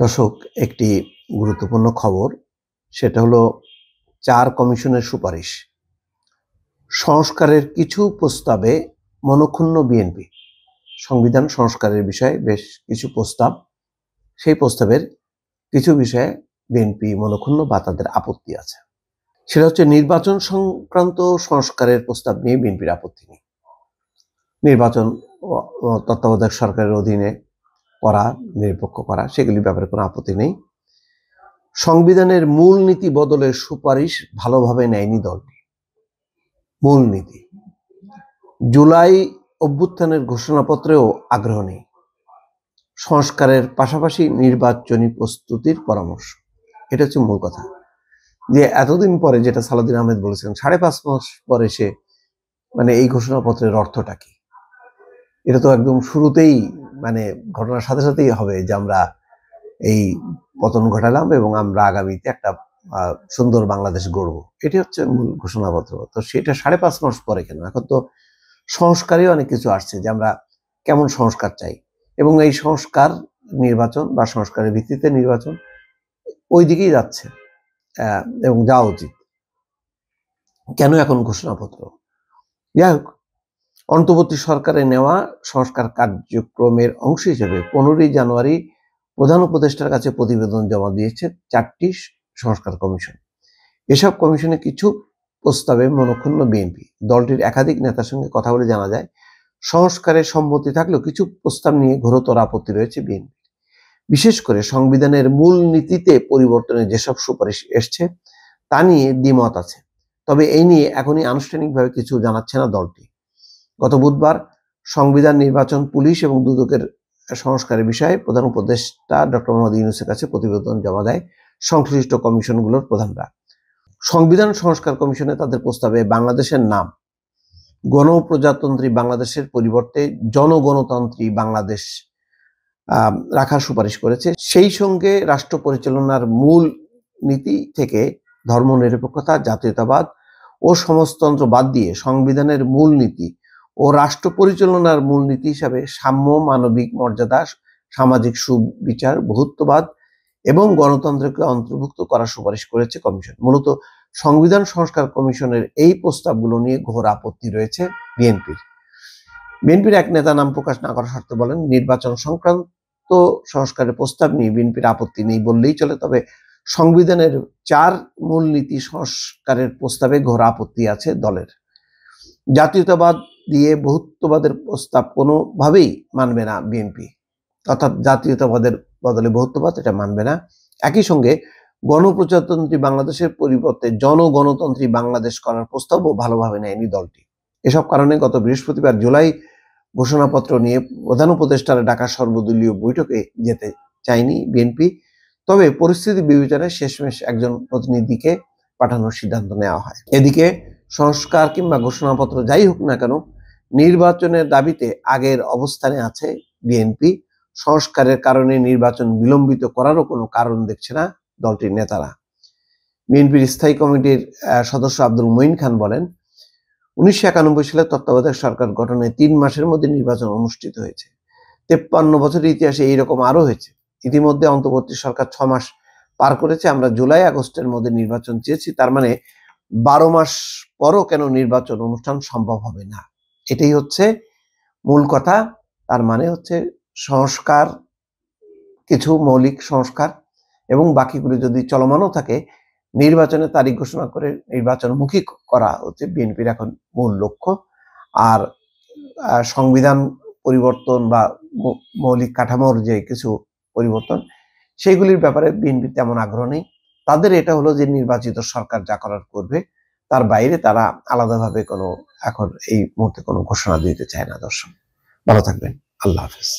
দর্শক, একটি গুরুত্বপূর্ণ খবর, সেটা হলো ৪ কমিশনের সুপারিশ। সংস্কারের কিছু প্রস্তাবে মনঃক্ষুণ্ণ বিএনপি। সংবিধান সংস্কারের বিষয়ে বেশ কিছু প্রস্তাব, সেই প্রস্তাবের কিছু বিষয়ে বিএনপি মনঃক্ষুণ্ণ বা তাদের আপত্তি আছে। সেটা হচ্ছে নির্বাচন সংক্রান্ত সংস্কারের প্রস্তাব নিয়ে বিএনপির আপত্তি নেই। নির্বাচন তত্ত্বাবধায়ক সরকারের অধীনে করা, নিরপেক্ষ করা, সেগুলির ব্যাপারে কোনো আপত্তি নেই। সংবিধানের মূলনীতি বদলের সুপারিশ ভালোভাবে নেয়নি দলটি। মূলনীতি, জুলাই অভ্যুত্থানের ঘোষণাপত্রেও আগ্রহ নেই। সংস্কারের পাশাপাশি নির্বাচনী প্রস্তুতির পরামর্শ, এটা হচ্ছে মূল কথা। যে এতদিন পরে, যেটা সালাউদ্দিন আহমেদ বলেছেন, 5.5 মাস পরে সে এই ঘোষণাপত্রের অর্থটা কি, এটা তো একদম শুরুতেই ঘটনার সাথে সাথেই হবে যে আমরা এই পতন ঘটালাম এবং আমরা আগামীতে একটা সুন্দর বাংলাদেশ গড়ব, এটি হচ্ছে মূল ঘোষণাপত্র। তো সেটা 5.5 মাস পরে কেন? এখন তো সংস্কারই অনেক কিছু আসছে যে আমরা কেমন সংস্কার চাই, এবং এই সংস্কার নির্বাচন বা সংস্কারের ভিত্তিতে নির্বাচন, ওই দিকেই যাচ্ছে এবং যাওয়া উচিত। কেন এখন ঘোষণাপত্র? যাই হোক, অন্তর্বর্তী সরকারে নেওয়া সংস্কার কার্যক্রমের অংশ হিসেবে 15ই জানুয়ারি প্রধান উপদেষ্টার কাছে প্রতিবেদন জমা দিয়েছে 4টি সংস্কার কমিশন। এসব কমিশনে কিছু প্রস্তাবে মনঃক্ষুণ্ণ বিএনপি। দলটির একাধিক নেতার সঙ্গে কথা বলে জানা যায়, সংস্কারের সম্মতি থাকলেও কিছু প্রস্তাব নিয়ে ঘোরতর আপত্তি রয়েছে বিএনপি। বিশেষ করে সংবিধানের মূল নীতিতে পরিবর্তনের যেসব সুপারিশ এসছে তা নিয়ে দ্বিমত আছে। তবে এই নিয়ে এখনই আনুষ্ঠানিকভাবে কিছু জানাচ্ছে না দলটি। গত বুধবার সংবিধান, নির্বাচন, পুলিশ এবং দুদকের সংস্কারের বিষয়ে প্রধান উপদেষ্টা ডক্টর মোহাম্মদ ইউনূসের কাছে প্রতিবেদন জমা দেয় সংশ্লিষ্ট কমিশনগুলোর প্রধানরা। সংবিধান সংস্কার কমিশনে তাদের প্রস্তাবে বাংলাদেশের নাম গণপ্রজাতন্ত্রী বাংলাদেশের পরিবর্তে জনগণতান্ত্রী বাংলাদেশ রাখার সুপারিশ করেছে। সেই সঙ্গে রাষ্ট্র পরিচালনার মূল নীতি থেকে ধর্মনিরপেক্ষতা, জাতীয়তাবাদ ও সমাজতন্ত্র বাদ দিয়ে সংবিধানের মূল নীতি ও রাষ্ট্র পরিচালনার মূলনীতি হিসাবে সাম্য, মানবিক মর্যাদা, সামাজিক সুবিচার, বহুত্ববাদ এবং গণতন্ত্রকে অন্তর্ভুক্ত করার সুপারিশ করেছে কমিশন। মূলত সংবিধান সংস্কার কমিশনের এই প্রস্তাবগুলো নিয়ে ঘোর আপত্তি রয়েছে বিএনপির এক নেতা নাম প্রকাশ না করার শর্তে বলেন, নির্বাচন সংক্রান্ত সংস্কারের প্রস্তাব নিয়ে বিএনপির আপত্তি নেই বললেই চলে, তবে সংবিধানের 4 মূলনীতি সংস্কারের প্রস্তাবে ঘোর আপত্তি আছে দলের। জাতীয়তাবাদ দিয়ে বহুত্ববাদের প্রস্তাব কোনোভাবেই মানবে না বিএনপি, অর্থাৎ জাতীয়তাবাদের বদলে বহুত্ববাদ, এটা মানবে না। একই সঙ্গে গণপ্রজাতন্ত্রী বাংলাদেশের পরিবর্তে জনগণতন্ত্রী বাংলাদেশ করার প্রস্তাবও ভালোভাবে নেয়নি দলটি। এসব কারণে গত বৃহস্পতিবার জুলাই ঘোষণাপত্র নিয়ে প্রধান উপদেষ্টার ডাকা সর্বদলীয় বৈঠকে যেতে চায়নি বিএনপি। তবে পরিস্থিতি বিবেচনায় শেষমেশ একজন প্রতিনিধিকে পাঠানোর সিদ্ধান্ত নেওয়া হয়। এদিকে সংস্কার কিংবা ঘোষণাপত্র যাই হোক না কেন, নির্বাচনের দাবিতে আগের অবস্থানে আছে বিএনপি। সংস্কারের কারণে নির্বাচন বিলম্বিত করারও কোনো কারণ দেখছে না দলটির নেতারা। বিএনপির স্থায়ী কমিটির সদস্য আব্দুল মঈন খান বলেন, 1991 সালে তত্ত্বাবধায়ক সরকার গঠনের 3 মাসের মধ্যে নির্বাচন অনুষ্ঠিত হয়েছে। 53 বছরের ইতিহাসে এইরকম আরো হয়েছে। ইতিমধ্যে অন্তর্বর্তী সরকার 6 মাস পার করেছে। আমরা জুলাই আগস্টের মধ্যে নির্বাচন চেয়েছি, তার মানে 12 মাস পরও কেন নির্বাচন অনুষ্ঠান সম্ভব হবে না? এটাই হচ্ছে মূল কথা। তার মানে হচ্ছে সংস্কার, কিছু মৌলিক সংস্কার এবং বাকিগুলি যদি চলমানও থাকে, নির্বাচনের তারিখ ঘোষণা করে নির্বাচনমুখী করা হচ্ছে বিএনপির এখন মূল লক্ষ্য। আর সংবিধান পরিবর্তন বা মৌলিক কাঠামোর যে কিছু পরিবর্তন, সেইগুলির ব্যাপারে বিএনপি তেমন আগ্রহ নেই। তাদের এটা হলো যে নির্বাচিত সরকার যা করার করবে, তার বাইরে তারা আলাদাভাবে এখন এই মুহূর্তে কোনো ঘোষণা দিতে চায় না। দর্শক, ভালো থাকবেন। আল্লাহ হাফেজ।